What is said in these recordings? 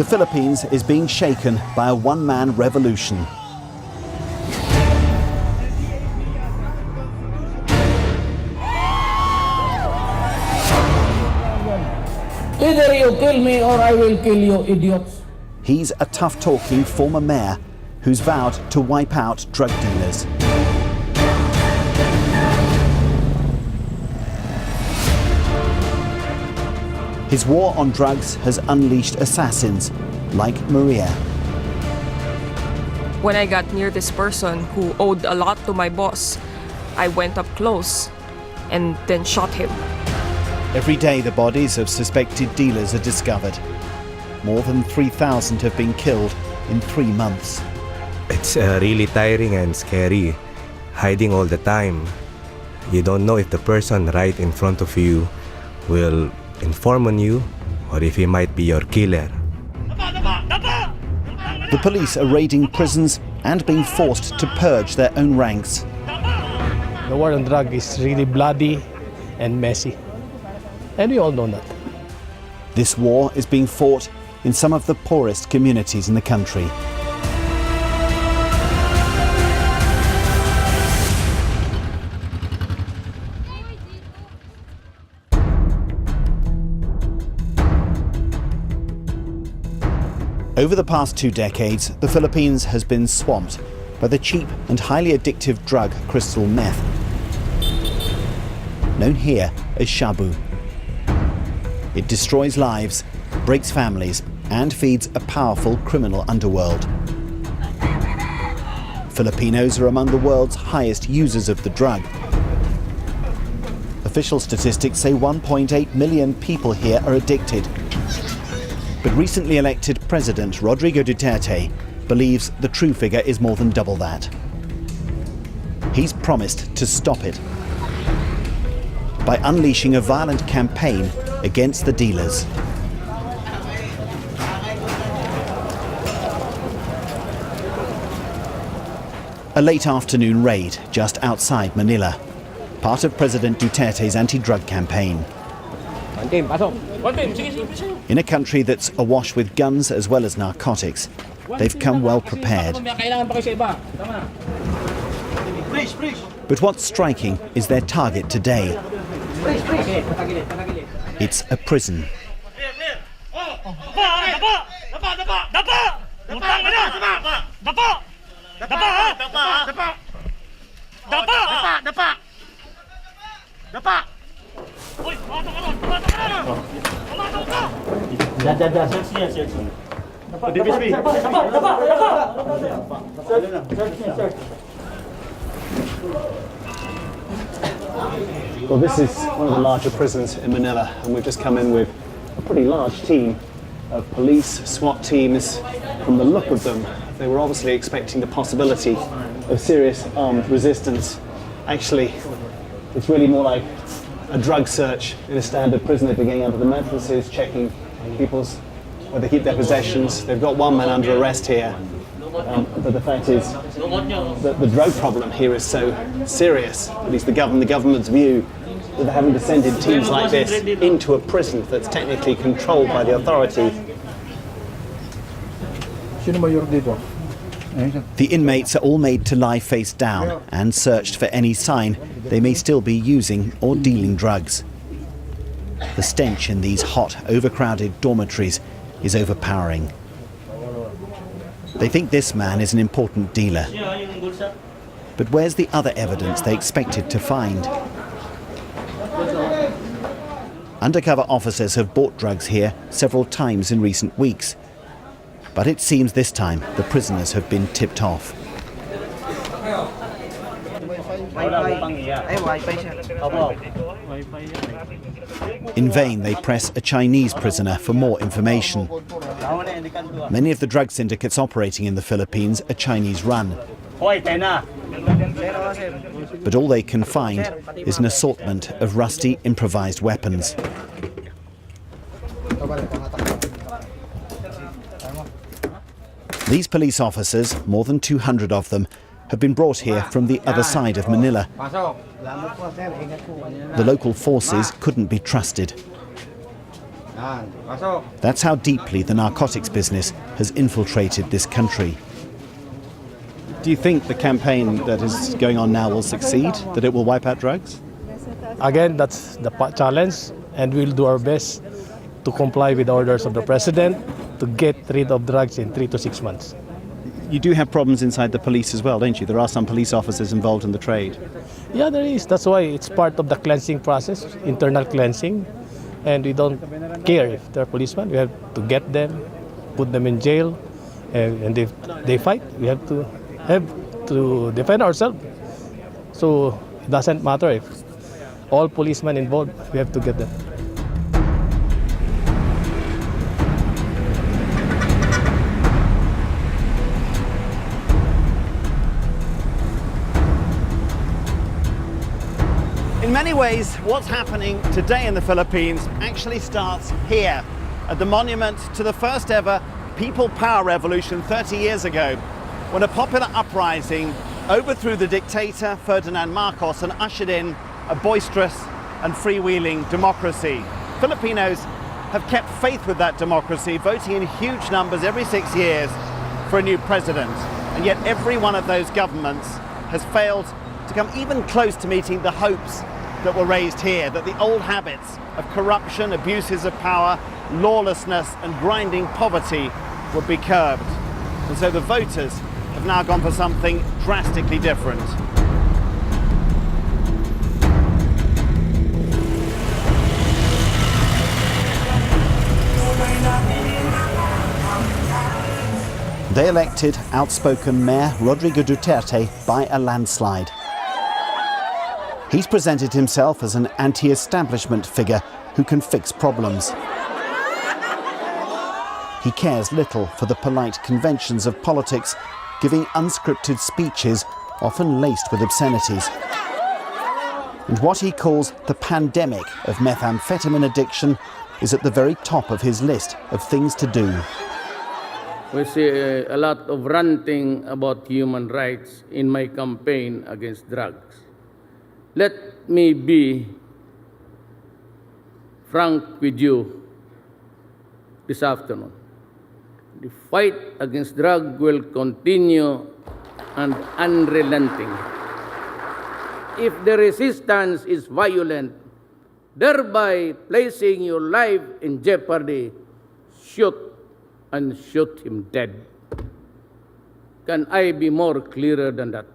The Philippines is being shaken by a one-man revolution. Either you kill me or I will kill you, idiots. He's a tough-talking former mayor who's vowed to wipe out drug dealers. His war on drugs has unleashed assassins like Maria. When I got near this person who owed a lot to my boss, I went up close and then shot him. Every day the bodies of suspected dealers are discovered. More than 3,000 have been killed in 3 months. It's really tiring and scary, hiding all the time. You don't know if the person right in front of you will inform on you or if he might be your killer. The police are raiding prisons and being forced to purge their own ranks. The war on drugs is really bloody and messy. And we all know that. This war is being fought in some of the poorest communities in the country. Over the past 2 decades, the Philippines has been swamped by the cheap and highly addictive drug crystal meth, known here as shabu. It destroys lives, breaks families, and feeds a powerful criminal underworld. Filipinos are among the world's highest users of the drug. Official statistics say 1.8 million people here are addicted. But recently elected President Rodrigo Duterte believes the true figure is more than double that. He's promised to stop it by unleashing a violent campaign against the dealers. A late afternoon raid just outside Manila, part of President Duterte's anti-drug campaign. In a country that's awash with guns as well as narcotics, they've come well prepared. But what's striking is their target today. It's a prison. Well, this is one of the larger prisons in Manila, and we've just come in with a pretty large team of police, SWAT teams. From the look of them, they were obviously expecting the possibility of serious armed resistance. Actually, it's really more like a drug search in a standard prison. They've been getting out of the mattresses, checking people's where they keep their possessions. They've got one man under arrest here. But the fact is that the drug problem here is so serious, at least the government's view, that they're having to send in teams like this into a prison that's technically controlled by the authorities. The inmates are all made to lie face down and searched for any sign they may still be using or dealing drugs. The stench in these hot, overcrowded dormitories is overpowering. They think this man is an important dealer. But where's the other evidence they expected to find? Undercover officers have bought drugs here several times in recent weeks. But it seems this time the prisoners have been tipped off. In vain, they press a Chinese prisoner for more information. Many of the drug syndicates operating in the Philippines are Chinese-run. But all they can find is an assortment of rusty, improvised weapons. These police officers, more than 200 of them, have been brought here from the other side of Manila. The local forces couldn't be trusted. That's how deeply the narcotics business has infiltrated this country. Do you think the campaign that is going on now will succeed, that it will wipe out drugs? Again, that's the challenge, and we'll do our best to comply with the orders of the president to get rid of drugs in 3 to 6 months. You do have problems inside the police as well, don't you? There are some police officers involved in the trade. Yeah, there is. That's why it's part of the cleansing process, internal cleansing. And we don't care if they're policemen. We have to get them, put them in jail, and if they fight, we have to defend ourselves. So it doesn't matter if all policemen involved, we have to get them. In many ways, what's happening today in the Philippines actually starts here, at the monument to the first ever People Power Revolution 30 years ago, when a popular uprising overthrew the dictator Ferdinand Marcos and ushered in a boisterous and freewheeling democracy. Filipinos have kept faith with that democracy, voting in huge numbers every 6 years for a new president. And yet every one of those governments has failed to come even close to meeting the hopes that were raised here, that the old habits of corruption, abuses of power, lawlessness and grinding poverty would be curbed. And so the voters have now gone for something drastically different. They elected outspoken Mayor Rodrigo Duterte by a landslide. He's presented himself as an anti-establishment figure who can fix problems. He cares little for the polite conventions of politics, giving unscripted speeches often laced with obscenities. And what he calls the pandemic of methamphetamine addiction is at the very top of his list of things to do. We see a lot of ranting about human rights in my campaign against drugs. Let me be frank with you this afternoon. The fight against drugs will continue and unrelenting. If the resistance is violent, thereby placing your life in jeopardy, shoot and shoot him dead. Can I be more clearer than that?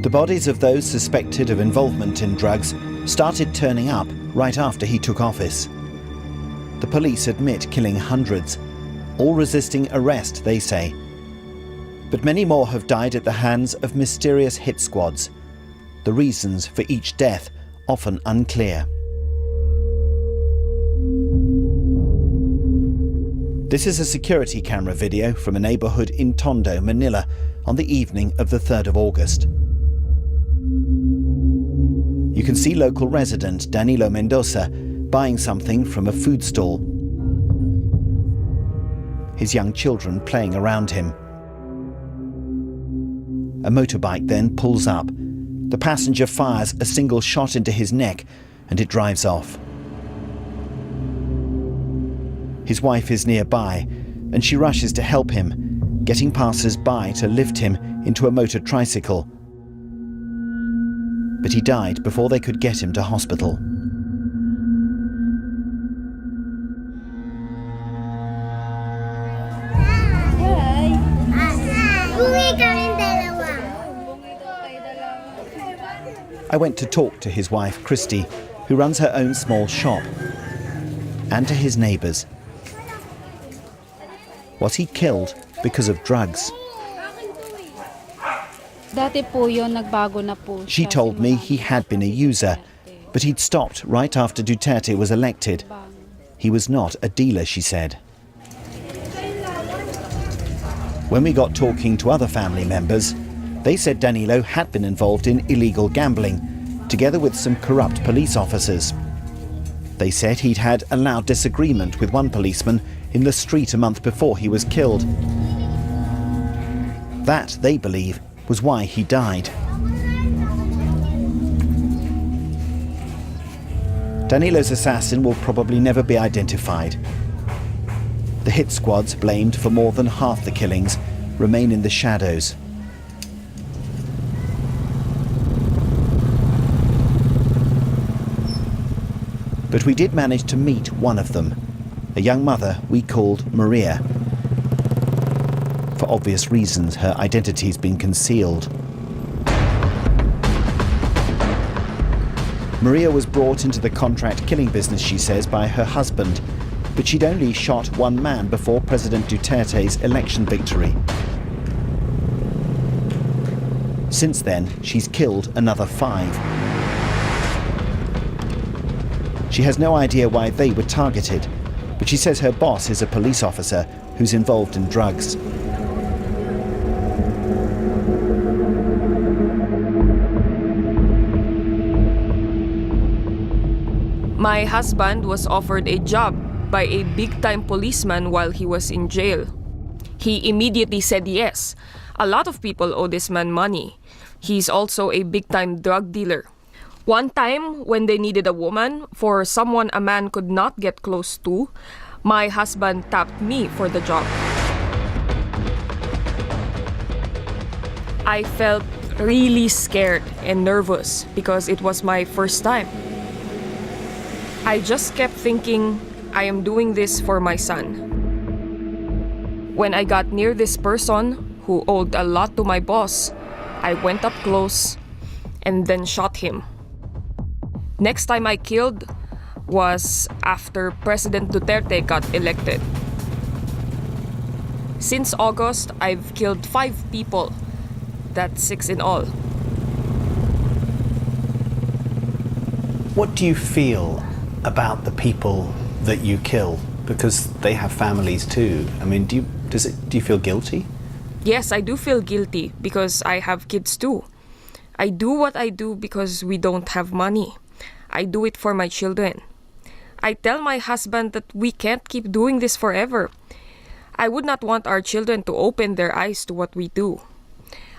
The bodies of those suspected of involvement in drugs started turning up right after he took office. The police admit killing hundreds, all resisting arrest, they say. But many more have died at the hands of mysterious hit squads. The reasons for each death often unclear. This is a security camera video from a neighbourhood in Tondo, Manila, on the evening of the 3rd of August. You can see local resident Danilo Mendoza buying something from a food stall. His young children playing around him. A motorbike then pulls up. The passenger fires a single shot into his neck and it drives off. His wife is nearby and she rushes to help him, getting passers-by to lift him into a motor tricycle. But he died before they could get him to hospital. I went to talk to his wife, Christy, who runs her own small shop, and to his neighbours. Was he killed because of drugs? She told me he had been a user, but he'd stopped right after Duterte was elected. He was not a dealer, she said. When we got talking to other family members, they said Danilo had been involved in illegal gambling, together with some corrupt police officers. They said he'd had a loud disagreement with one policeman in the street a month before he was killed. That, they believe, was why he died. Danilo's assassin will probably never be identified. The hit squads blamed for more than half the killings remain in the shadows. But we did manage to meet one of them, a young mother we called Maria. For obvious reasons, her identity's been concealed. Maria was brought into the contract killing business, she says, by her husband, but she'd only shot one man before President Duterte's election victory. Since then, she's killed another 5. She has no idea why they were targeted, but she says her boss is a police officer who's involved in drugs. My husband was offered a job by a big-time policeman while he was in jail. He immediately said yes. A lot of people owe this man money. He's also a big-time drug dealer. One time, when they needed a woman for someone a man could not get close to, my husband tapped me for the job. I felt really scared and nervous because it was my first time. I just kept thinking, I am doing this for my son. When I got near this person who owed a lot to my boss, I went up close and then shot him. Next time I killed was after President Duterte got elected. Since August, I've killed 5 people. That's 6 in all. What do you feel about the people that you kill? Because they have families too. I mean, do you feel guilty? Yes, I do feel guilty because I have kids too. I do what I do because we don't have money. I do it for my children. I tell my husband that we can't keep doing this forever. I would not want our children to open their eyes to what we do.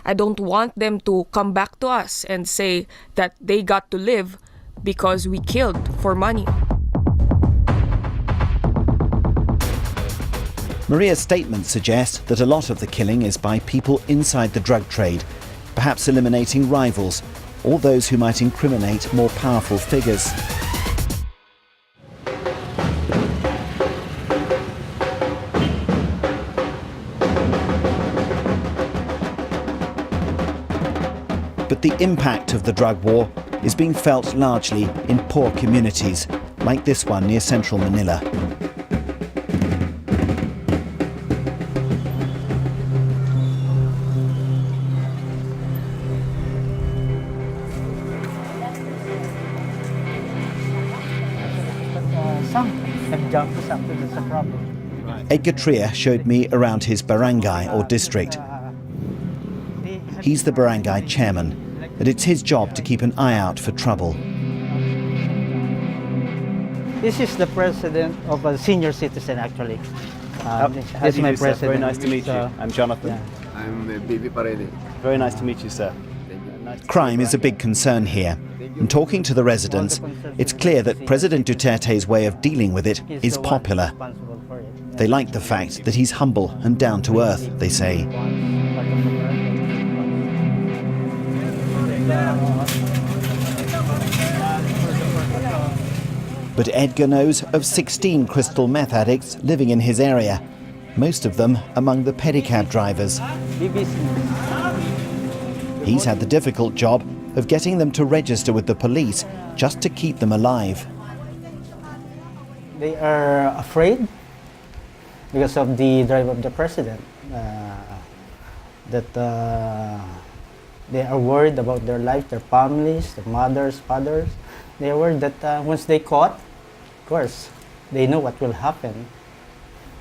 I don't want them to come back to us and say that they got to live because we killed for money. Maria's statement suggests that a lot of the killing is by people inside the drug trade, perhaps eliminating rivals or those who might incriminate more powerful figures. But the impact of the drug war is being felt largely in poor communities, like this one near central Manila. Edgar Tria showed me around his barangay or district. He's the barangay chairman, and it's his job to keep an eye out for trouble. This is the president of a senior citizen, actually. This is my president. Very nice to meet you. I'm Jonathan. Yeah. I'm Bibi Parede. Very nice to meet you, sir. Crime is a big concern here. And talking to the residents, it's clear that President Duterte's way of dealing with it is popular. They like the fact that he's humble and down to earth, they say. But Edgar knows of 16 crystal meth addicts living in his area, most of them among the pedicab drivers. He's had the difficult job of getting them to register with the police just to keep them alive. They are afraid because of the drive of the president, that they are worried about their life, their families, their mothers, fathers. They are worried that once they caught, of course, they know what will happen.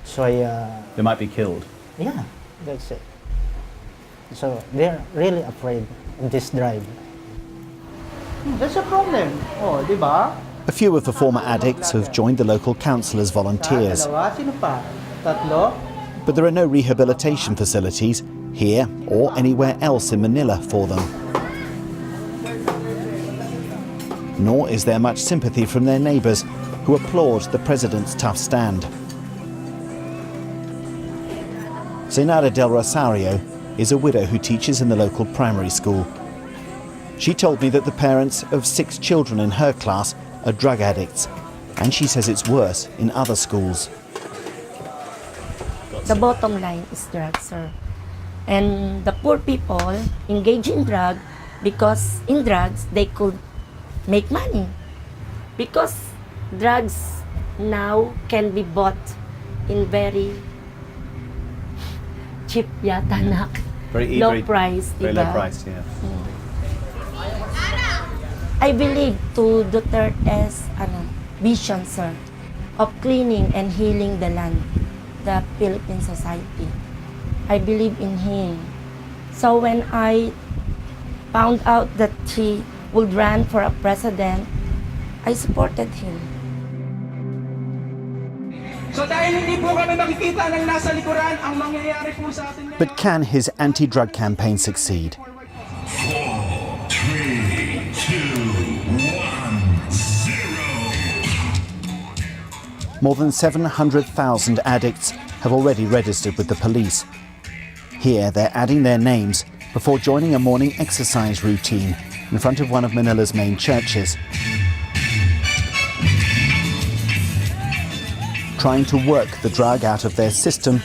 So They might be killed. yeah, that's it. So they are really afraid of this drive. That's a problem. Oh, di ba? A few of the former addicts have joined the local council as volunteers. Dalawa, sino pa? Tatlo? But there are no rehabilitation facilities here or anywhere else in Manila for them. Nor is there much sympathy from their neighbours, who applaud the president's tough stand. Zenara del Rosario is a widow who teaches in the local primary school. She told me that the parents of 6 children in her class are drug addicts, and she says it's worse in other schools. The bottom line is drugs, sir. And the poor people engage in drugs because in drugs they could make money. Because drugs now can be bought in very cheap yata na. Low price, very diba? low price, yeah. I believe to Duterte's vision, sir, of cleaning and healing the land, the Philippine society. I believe in him. So when I found out that he would run for a president, I supported him. So dahil hindi po kami makikita ng nasa likuran, ang mangyayari po sa atin. But can his anti-drug campaign succeed? 4, 3, 2, 1, 0. More than 700,000 addicts have already registered with the police. Here they're adding their names before joining a morning exercise routine in front of one of Manila's main churches. Trying to work the drug out of their system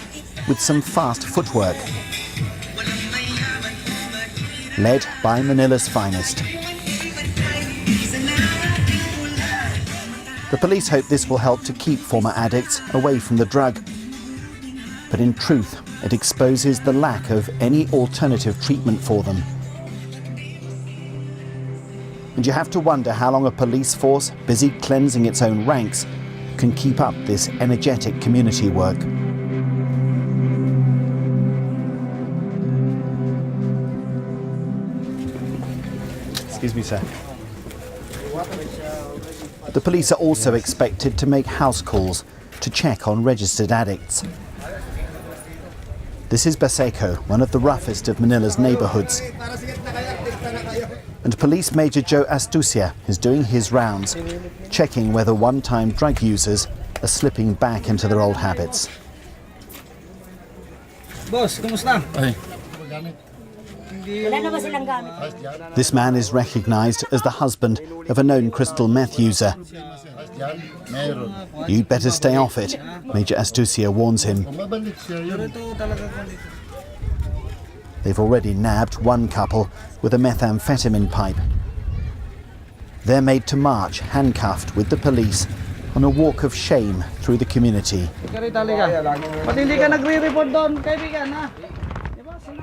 with some fast footwork. Led by Manila's finest. The police hope this will help to keep former addicts away from the drug. But in truth, it exposes the lack of any alternative treatment for them. And you have to wonder how long a police force busy cleansing its own ranks can keep up this energetic community work. Excuse me, sir. The police are also expected to make house calls to check on registered addicts. This is Baseco, one of the roughest of Manila's neighbourhoods. And Police Major Joe Astucia is doing his rounds, checking whether one-time drug users are slipping back into their old habits. Boss, kumusta? This man is recognised as the husband of a known crystal meth user. You'd better stay off it, Major Astucia warns him. They've already nabbed one couple with a methamphetamine pipe. They're made to march, handcuffed with the police, on a walk of shame through the community.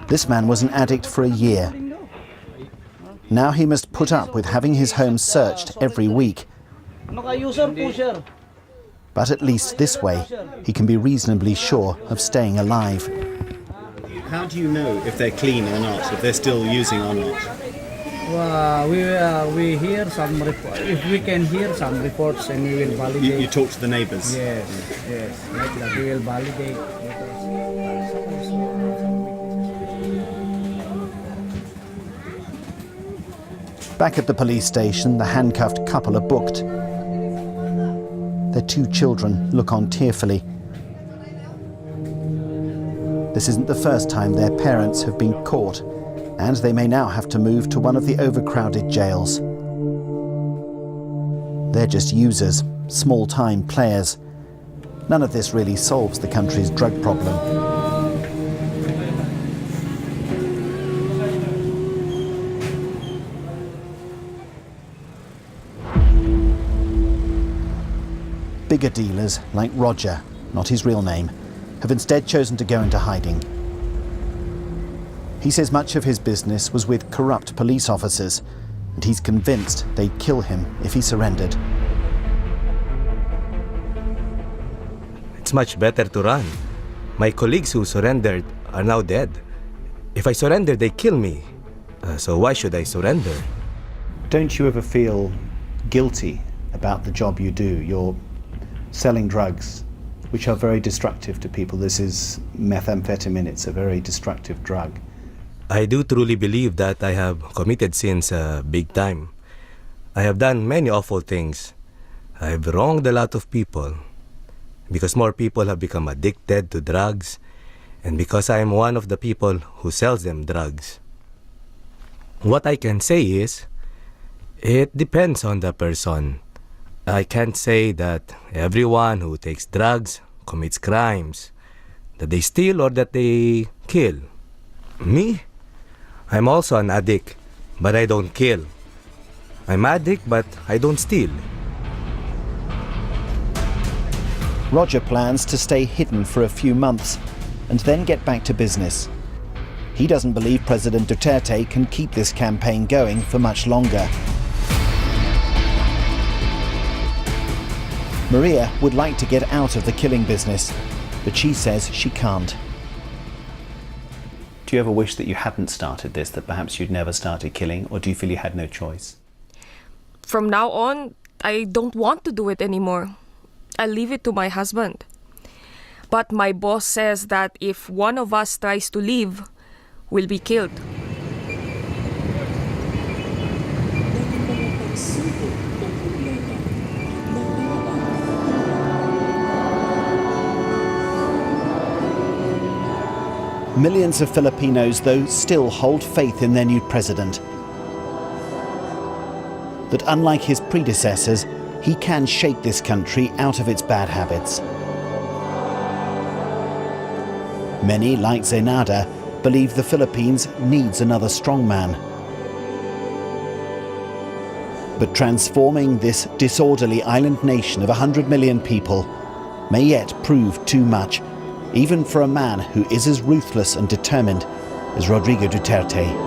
This man was an addict for a year. Now he must put up with having his home searched every week. But at least this way, he can be reasonably sure of staying alive. How do you know if they're clean or not, if they're still using or not? We hear some report. If we can hear some reports, and we will validate. You talk to the neighbours? Yes, like that we will validate. Back at the police station, the handcuffed couple are booked. Their 2 children look on tearfully. This isn't the first time their parents have been caught, and they may now have to move to one of the overcrowded jails. They're just users, small-time players. None of this really solves the country's drug problem. Bigger dealers, like Roger, not his real name, have instead chosen to go into hiding. He says much of his business was with corrupt police officers, and he's convinced they'd kill him if he surrendered. It's much better to run. My colleagues who surrendered are now dead. If I surrender, they kill me. So why should I surrender? Don't you ever feel guilty about the job you do? You're selling drugs, which are very destructive to people. This is methamphetamine, it's a very destructive drug. I do truly believe that I have committed sins big time. I have done many awful things. I've wronged a lot of people because more people have become addicted to drugs and because I am one of the people who sells them drugs. What I can say is, it depends on the person. I can't say that everyone who takes drugs commits crimes, that they steal or that they kill. Me? I'm also an addict, but I don't kill. I'm addict, but I don't steal. Roger plans to stay hidden for a few months and then get back to business. He doesn't believe President Duterte can keep this campaign going for much longer. Maria would like to get out of the killing business, but she says she can't. Do you ever wish that you hadn't started this, that perhaps you'd never started killing, or do you feel you had no choice? From now on, I don't want to do it anymore. I leave it to my husband. But my boss says that if one of us tries to leave, we'll be killed. Millions of Filipinos, though, still hold faith in their new president. That unlike his predecessors, he can shake this country out of its bad habits. Many, like Zenada, believe the Philippines needs another strongman. But transforming this disorderly island nation of 100 million people may yet prove too much, even for a man who is as ruthless and determined as Rodrigo Duterte.